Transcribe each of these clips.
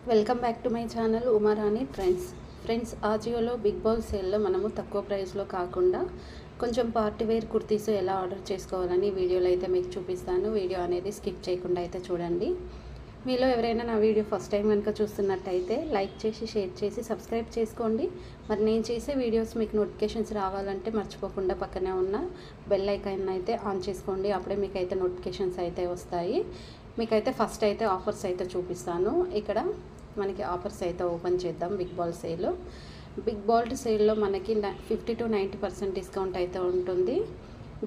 Welcome back to my channel Umarani friends ఆజియోలో big bold సేల్లో మనము తక్కువ ప్రైస్లో కాకుండా కొంచెం పార్టీ వేర్ కుర్తీస్ ఎలా ఆర్డర్ చేసుకోవాలని వీడియోలో అయితే మీకు చూపిస్తాను. వీడియో అనేది స్కిప్ చేయకుండా అయితే చూడండి. మీలో ఎవరైనా నా వీడియో ఫస్ట్ టైం కనుక చూస్తున్నట్టయితే లైక్ చేసి షేర్ చేసి సబ్స్క్రైబ్ చేసుకోండి. మరి నేను చేసే వీడియోస్ మీకు నోటిఫికేషన్స్ రావాలంటే మర్చిపోకుండా పక్కనే ఉన్న బెల్ ఐకాన్ అయితే ఆన్ చేసుకోండి. అప్పుడే మీకు అయితే నోటిఫికేషన్స్ అయితే వస్తాయి. మీకైతే ఫస్ట్ అయితే ఆఫర్స్ అయితే చూపిస్తాను. ఇక్కడ మనకి ఆఫర్స్ అయితే ఓపెన్ చేద్దాం. బిగ్ బాల్ సేల్లో మనకి 50 to 90% డిస్కౌంట్ అయితే ఉంటుంది.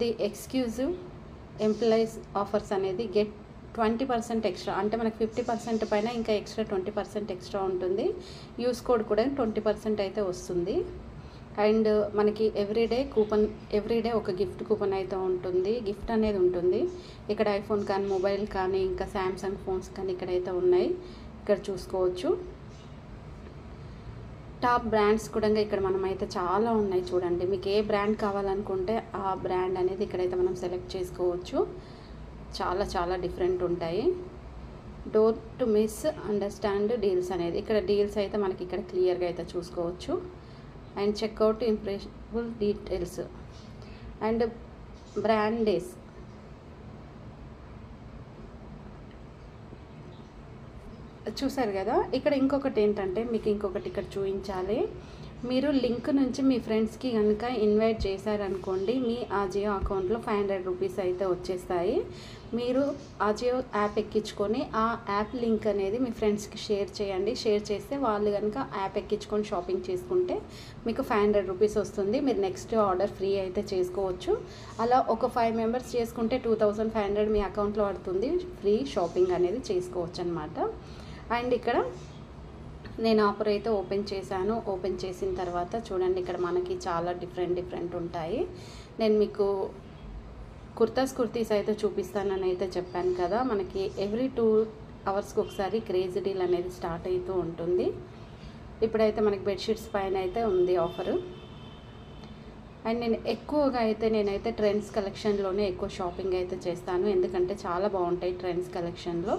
ది ఎక్స్క్లూజివ్ ఎంప్లాయీస్ ఆఫర్స్ అనేది గెట్ 20% ఎక్స్ట్రా, అంటే మనకి 50% పైన ఇంకా ఎక్స్ట్రా 20% ఎక్స్ట్రా ఉంటుంది. యూస్ కోడ్ కూడా 20% అయితే వస్తుంది. అండ్ మనకి ఎవ్రీడే ఒక గిఫ్ట్ కూపన్ అయితే ఉంటుంది. గిఫ్ట్ అనేది ఉంటుంది. ఇక్కడ ఐఫోన్ కానీ మొబైల్ కానీ ఇంకా శాంసంగ్ ఫోన్స్ కానీ ఇక్కడైతే ఉన్నాయి. ఇక్కడ చూసుకోవచ్చు. టాప్ బ్రాండ్స్ కూడా ఇక్కడ మనమైతే చాలా ఉన్నాయి చూడండి. మీకు ఏ బ్రాండ్ కావాలనుకుంటే ఆ బ్రాండ్ అనేది ఇక్కడైతే మనం సెలెక్ట్ చేసుకోవచ్చు. చాలా చాలా డిఫరెంట్ ఉంటాయి. Don't to miss understand deals అనేది ఇక్కడ డీల్స్ అయితే మనకి ఇక్కడ క్లియర్గా అయితే చూసుకోవచ్చు. And checkout impressible details and brand days. చూసారు కదా. ఇక్కడ ఇంకొకటి ఏంటంటే మీకు ఇంకొకటి ఇక్కడ చూపించాలి. మీరు లింక్ నుంచి మీ ఫ్రెండ్స్కి కనుక ఇన్వైట్ చేశారనుకోండి, మీ ఆజియో అకౌంట్లో 500 రూపీస్ అయితే వచ్చేస్తాయి. మీరు ఆజియో యాప్ ఎక్కించుకొని ఆ యాప్ లింక్ అనేది మీ ఫ్రెండ్స్కి షేర్ చేయండి. షేర్ చేస్తే వాళ్ళు కనుక యాప్ ఎక్కించుకొని షాపింగ్ చేసుకుంటే మీకు 500 రూపీస్ వస్తుంది. మీరు నెక్స్ట్ ఆర్డర్ ఫ్రీ అయితే చేసుకోవచ్చు. అలా ఒక 5 మెంబర్స్ చేసుకుంటే 2500 మీ అకౌంట్లో పడుతుంది. ఫ్రీ షాపింగ్ అనేది చేసుకోవచ్చు అనమాట. అండ్ ఇక్కడ నేను ఆఫర్ అయితే ఓపెన్ చేశాను. ఓపెన్ చేసిన తర్వాత చూడండి, ఇక్కడ మనకి చాలా డిఫరెంట్ ఉంటాయి. నేను మీకు కుర్తీస్ అయితే చూపిస్తానని అయితే చెప్పాను కదా. మనకి ఎవ్రీ 2 అవర్స్కి ఒకసారి క్రేజీ డీల్ అనేది స్టార్ట్ అవుతూ ఉంటుంది. ఇప్పుడైతే మనకి బెడ్షీట్స్ పైన అయితే ఉంది ఆఫరు. అండ్ నేనైతే ట్రెండ్స్ కలెక్షన్లోనే ఎక్కువ షాపింగ్ అయితే చేస్తాను. ఎందుకంటే చాలా బాగుంటాయి ట్రెండ్స్ కలెక్షన్లో.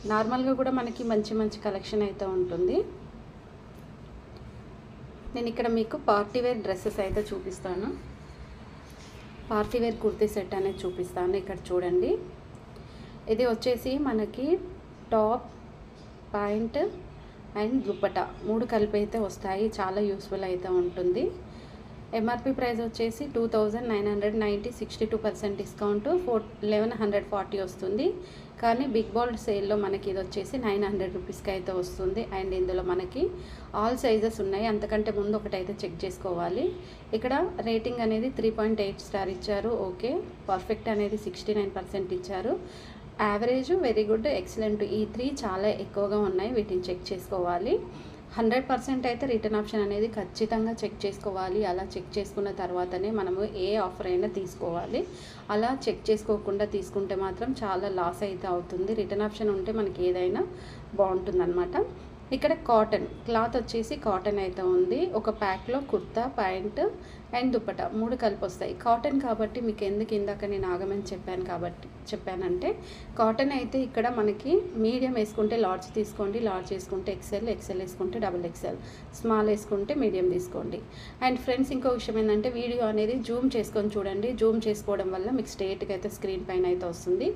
నార్మల్గా కూడా మనకి మంచి కలెక్షన్ అయితే ఉంటుంది. నేను ఇక్కడ మీకు పార్టీ వేర్ డ్రెస్సెస్ అయితే చూపిస్తాను. పార్టీ వేర్ కుర్తీ సెట్ అనేది చూపిస్తాను. ఇక్కడ చూడండి, ఇది వచ్చేసి మనకి టాప్, ప్యాంట్ అండ్ దుపట్టా 3 కలిపి అయితే వస్తాయి. చాలా యూస్ఫుల్ అయితే ఉంటుంది. ఎంఆర్పి ప్రైస్ వచ్చేసి 2990, 62% డిస్కౌంట్ 1140 వస్తుంది. కానీ బిగ్ బాల్ సేల్లో మనకి ఇది వచ్చేసి 900 రూపీస్కి అయితే వస్తుంది. అండ్ ఇందులో మనకి ఆల్ సైజెస్ ఉన్నాయి. అంతకంటే ముందు ఒకటైతే చెక్ చేసుకోవాలి. ఇక్కడ రేటింగ్ అనేది 3.8 స్టార్ ఇచ్చారు. ఓకే. పర్ఫెక్ట్ అనేది 69% ఇచ్చారు. యావరేజ్, వెరీ గుడ్, ఎక్సలెంట్, ఈ 3 చాలా ఎక్కువగా ఉన్నాయి. వీటిని చెక్ చేసుకోవాలి. 100% అయితే రిటర్న్ ఆప్షన్ అనేది ఖచ్చితంగా చెక్ చేసుకోవాలి. అలా చెక్ చేసుకున్న తర్వాతనే మనము ఏ ఆఫర్ అయినా తీసుకోవాలి. అలా చెక్ చేసుకోకుండా తీసుకుంటే మాత్రం చాలా లాస్ అయితే అవుతుంది. రిటర్న్ ఆప్షన్ ఉంటే మనకి ఏదైనా బాగుంటుందన్నమాట. ఇక్కడ కాటన్ క్లాత్ వచ్చేసి కాటన్ అయితే ఉంది. ఒక ప్యాక్లో కుర్తా, ప్యాంట్ అండ్ దుపట్టా 3 కలిపి వస్తాయి. కాటన్ కాబట్టి మీకు ఎందుకు ఇందాక నేను ఆగమని చెప్పానంటే కాటన్ అయితే ఇక్కడ మనకి మీడియం వేసుకుంటే లార్జ్ తీసుకోండి, లార్జ్ వేసుకుంటే ఎక్సెల్ వేసుకుంటే XXL, స్మాల్ వేసుకుంటే మీడియం తీసుకోండి. అండ్ ఫ్రెండ్స్, ఇంకో విషయం ఏంటంటే వీడియో అనేది జూమ్ చేసుకొని చూడండి. జూమ్ చేసుకోవడం వల్ల మీకు స్ట్రేట్గా అయితే స్క్రీన్ పైన అయితే వస్తుంది.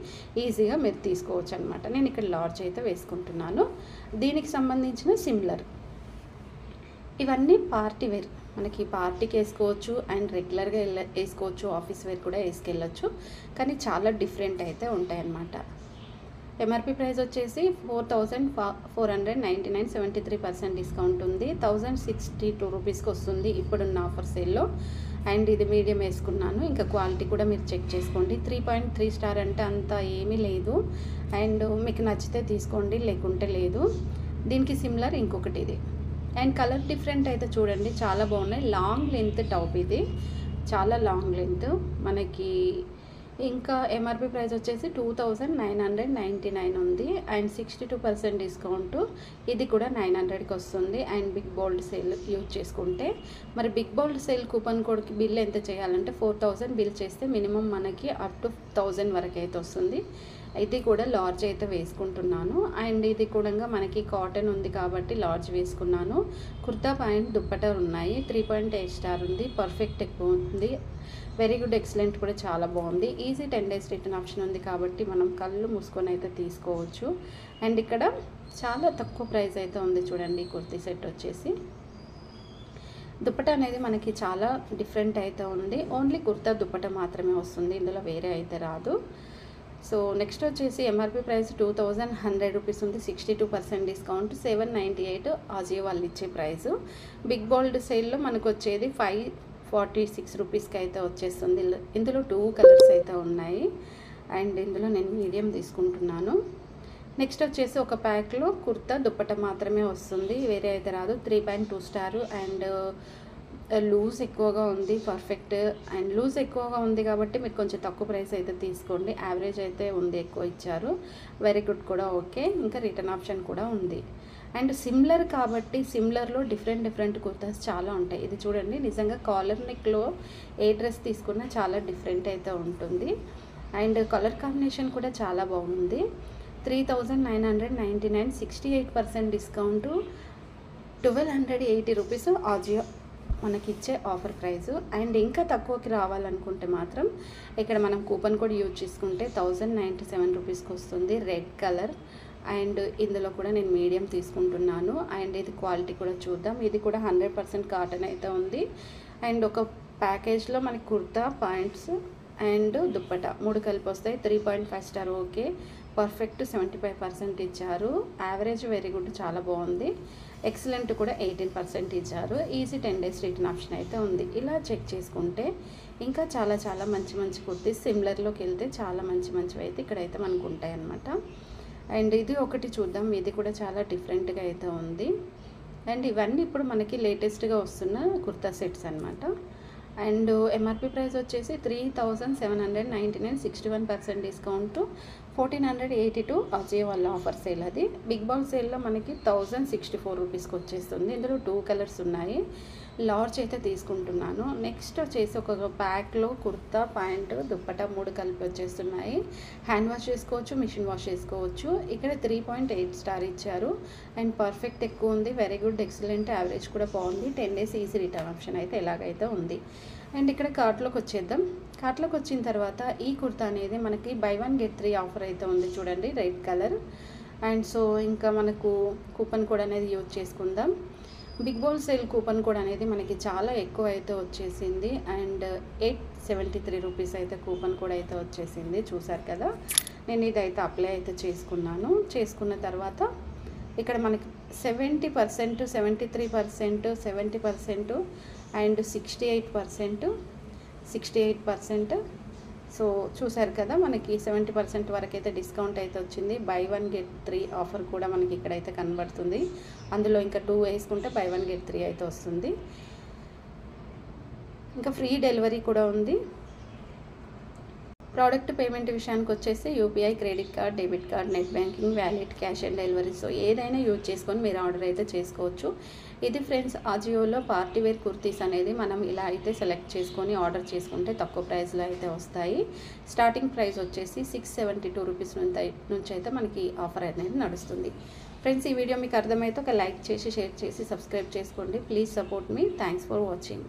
ఈజీగా మీరు తీసుకోవచ్చు అనమాట. నేను ఇక్కడ లార్జ్ అయితే వేసుకుంటున్నాను. దీనికి సంబంధించిన సిమిలర్ ఇవన్నీ పార్టీ వేర్, మనకి పార్టీకి వేసుకోవచ్చు అండ్ రెగ్యులర్గా వేసుకోవచ్చు, ఆఫీస్ వేర్ కూడా వేసుకెళ్ళచ్చు. కానీ చాలా డిఫరెంట్ అయితే ఉంటాయన్నమాట. ఎంఆర్పి ప్రైస్ వచ్చేసి 4499, 73% డిస్కౌంట్ ఉంది. 1062 రూపీస్కి వస్తుంది ఇప్పుడున్న ఆఫర్ సేల్లో. అండ్ ఇది మీడియం వేసుకున్నాను. ఇంకా క్వాలిటీ కూడా మీరు చెక్ చేసుకోండి. 3.3 స్టార్ అంటే అంత ఏమీ లేదు. అండ్ మీకు నచ్చితే తీసుకోండి, లేకుంటే లేదు. దీనికి సిమిలర్ ఇంకొకటి ఇది. అండ్ కలర్ డిఫరెంట్ అయితే చూడండి, చాలా బాగున్నాయి. లాంగ్ లెంత్ టాప్, ఇది చాలా లాంగ్ లెంత్ మనకి. ఇంకా ఎంఆర్పి ప్రైస్ వచ్చేసి 2999 ఉంది. అండ్ 62% డిస్కౌంట్, ఇది కూడా 900కి వస్తుంది. And big bold sale use చేసుకుంటే, మరి బిగ్ బోల్డ్ సేల్ కూపన్ కోడ్కి బిల్ ఎంత చేయాలంటే 4000 బిల్ చేస్తే మినిమం మనకి అప్ టు 1000 వరకు అయితే వస్తుంది. ఇది కూడా లార్జ్ అయితే వేసుకుంటున్నాను. అండ్ ఇది కూడా మనకి కాటన్ ఉంది కాబట్టి లార్జ్ వేసుకున్నాను. కుర్తా ప్యాంట్ దుప్పటా ఉన్నాయి. 3.8 స్టార్ ఉంది. పర్ఫెక్ట్ ఎక్కువ ఉంది. వెరీ గుడ్, ఎక్సలెంట్ కూడా చాలా బాగుంది. ఈజీ 10 days రిటర్న్ ఆప్షన్ ఉంది కాబట్టి మనం కళ్ళు మూసుకొని అయితే తీసుకోవచ్చు. అండ్ ఇక్కడ చాలా తక్కువ ప్రైస్ అయితే ఉంది చూడండి. కుర్తీ సెట్ వచ్చేసి దుప్పటా అనేది మనకి చాలా డిఫరెంట్ అయితే ఉంది. ఓన్లీ కుర్తా దుప్పటా మాత్రమే వస్తుంది, ఇందులో వేరే అయితే రాదు. సో నెక్స్ట్ వచ్చేసి ఎంఆర్పి ప్రైస్ 2100 రూపీస్ ఉంది. 62% డిస్కౌంట్, 798 ఆజియో వాళ్ళు ఇచ్చే ప్రైస్. బిగ్ బోల్డ్ సేల్లో మనకు వచ్చేది 546 రూపీస్కి అయితే వచ్చేస్తుంది. ఇందులో 2 కలర్స్ అయితే ఉన్నాయి. అండ్ ఇందులో నేను మీడియం తీసుకుంటున్నాను. నెక్స్ట్ వచ్చేసి ఒక ప్యాక్లో కుర్తా దుప్పటా మాత్రమే వస్తుంది, వేరే అయితే రాదు. 3.2 స్టార్ అండ్ లూజ్ ఎక్కువగా ఉంది. పర్ఫెక్ట్ అండ్ లూజ్ ఎక్కువగా ఉంది కాబట్టి మీరు కొంచెం తక్కువ ప్రైస్ అయితే తీసుకోండి. యావరేజ్ అయితే ఉంది, ఎక్కువ ఇచ్చారు. వెరీ గుడ్ కూడా ఓకే. ఇంకా రిటర్న్ ఆప్షన్ కూడా ఉంది. అండ్ సిమిలర్ కాబట్టి సిమిలర్లో డిఫరెంట్ కుర్తాస్ చాలా ఉంటాయి. ఇది చూడండి, నిజంగా కాలర్ నెక్లో ఏ డ్రెస్ తీసుకున్నా చాలా డిఫరెంట్ అయితే ఉంటుంది. అండ్ కలర్ కాంబినేషన్ కూడా చాలా బాగుంది. 3999, 68% డిస్కౌంటు, 1280 రూపీస్ ఆజియో మనకి ఇచ్చే ఆఫర్ ప్రైస్. అండ్ ఇంకా తక్కువకి రావాలనుకుంటే మాత్రం ఇక్కడ మనం కూపన్ కోడ్ యూజ్ చేసుకుంటే 1097 రూపీస్కి వస్తుంది. రెడ్ కలర్ అండ్ ఇందులో కూడా నేను మీడియం తీసుకుంటున్నాను. అండ్ ఇది క్వాలిటీ కూడా చూద్దాం. ఇది కూడా 100% కాటన్ అయితే ఉంది. అండ్ ఒక ప్యాకేజ్లో మనకి కుర్తా, ప్యాంట్స్ అండ్ దుప్పటా 3 కలిపి వస్తాయి. 3.5 స్టార్ ఓకే. పర్ఫెక్ట్ 75% ఇచ్చారు. యావరేజ్ వెరీ గుడ్, చాలా బాగుంది. ఎక్సలెంట్ కూడా 18% ఇచ్చారు. ఈజీ 10 days రిటర్న్ ఆప్షన్ అయితే ఉంది. ఇలా చెక్ చేసుకుంటే ఇంకా చాలా మంచి కుర్తీస్ సిమిలర్లోకి వెళ్తే చాలా మంచివి అయితే ఇక్కడైతే మనకు ఉంటాయి అన్నమాట. అండ్ ఇది ఒకటి చూద్దాం. ఇది కూడా చాలా డిఫరెంట్గా అయితే ఉంది. అండ్ ఇవన్నీ ఇప్పుడు మనకి లేటెస్ట్గా వస్తున్న కుర్తా సెట్స్ అన్నమాట. అండ్ ఎంఆర్పి ప్రైస్ వచ్చేసి 3799, 61% డిస్కౌంట్, 1482 అజయ్ వాళ్ళ ఆఫర్ సేల్. అది బిగ్ బాల్ సేల్లో మనకి 1064 రూపీస్కి వచ్చేస్తుంది. ఇందులో 2 కలర్స్ ఉన్నాయి. లార్జ్ అయితే తీసుకుంటున్నాను. నెక్స్ట్ వచ్చేసి ఒక ప్యాక్లో కుర్తా, ప్యాంట్, దుప్పటా 3 కలిపి వచ్చేస్తున్నాయి. హ్యాండ్ వాష్ చేసుకోవచ్చు, మిషన్ వాష్ చేసుకోవచ్చు. ఇక్కడ 3.8 స్టార్ ఇచ్చారు. అండ్ పర్ఫెక్ట్ ఎక్కువ ఉంది. వెరీ గుడ్, ఎక్సలెంట్, యావరేజ్ కూడా బాగుంది. 10 days ఈజీ రిటర్న్ ఆప్షన్ అయితే ఎలాగైతే ఉంది. అండ్ ఇక్కడ కార్ట్లోకి వచ్చేద్దాం. కార్ట్లోకి వచ్చిన తర్వాత ఈ కుర్తా అనేది మనకి buy 1 get 3 ఆఫర్ అయితే ఉంది చూడండి, రెడ్ కలర్. అండ్ సో ఇంకా మనకు కూపన్ కోడ్ అనేది యూజ్ చేసుకుందాం. బిగ్ బోల్ సేల్ కూపన్ కోడ్ అనేది మనకి చాలా ఎక్కువ అయితే వచ్చేసింది. అండ్ 873 రూపీస్ అయితే కూపన్ కోడ్ అయితే వచ్చేసింది. చూసారు కదా, నేను ఇదైతే అప్లై అయితే చేసుకున్నాను. చేసుకున్న తర్వాత ఇక్కడ మనకి 70%, 73%, 70% అండ్ 68%. సో చూసారు కదా, మనకి 70% వరకు అయితే డిస్కౌంట్ అయితే వచ్చింది. buy 1 get 3 ఆఫర్ కూడా మనకి ఇక్కడైతే కనబడుతుంది. అందులో ఇంకా 2 వేసుకుంటే buy 1 get 3 అయితే వస్తుంది. ఇంకా ఫ్రీ డెలివరీ కూడా ఉంది. ప్రోడక్ట్ పేమెంట్ విషయానికి వచ్చేసి UPI, credit card, debit card, net banking, wallet, cash on delivery, so ఏదైనా యూజ్ చేసుకొని మీరు ఆర్డర్ అయితే చేసుకోవచ్చు. ఇది ఫ్రెండ్స్, ఆజియోలో పార్టీ వేర్ కుర్తీస్ అనేది మనం ఇలా అయితే సెలెక్ట్ చేసుకొని ఆర్డర్ చేసుకుంటే తక్కువ ప్రైస్లో అయితే వస్తాయి. స్టార్టింగ్ ప్రైస్ వచ్చేసి 672 రూపీస్ నుంచి అయితే మనకి ఆఫర్ అనేది నడుస్తుంది. ఫ్రెండ్స్, ఈ వీడియో మీకు అర్థమైతే ఒక లైక్ చేసి, షేర్ చేసి, సబ్స్క్రైబ్ చేసుకోండి. Please support me. Thanks for watching.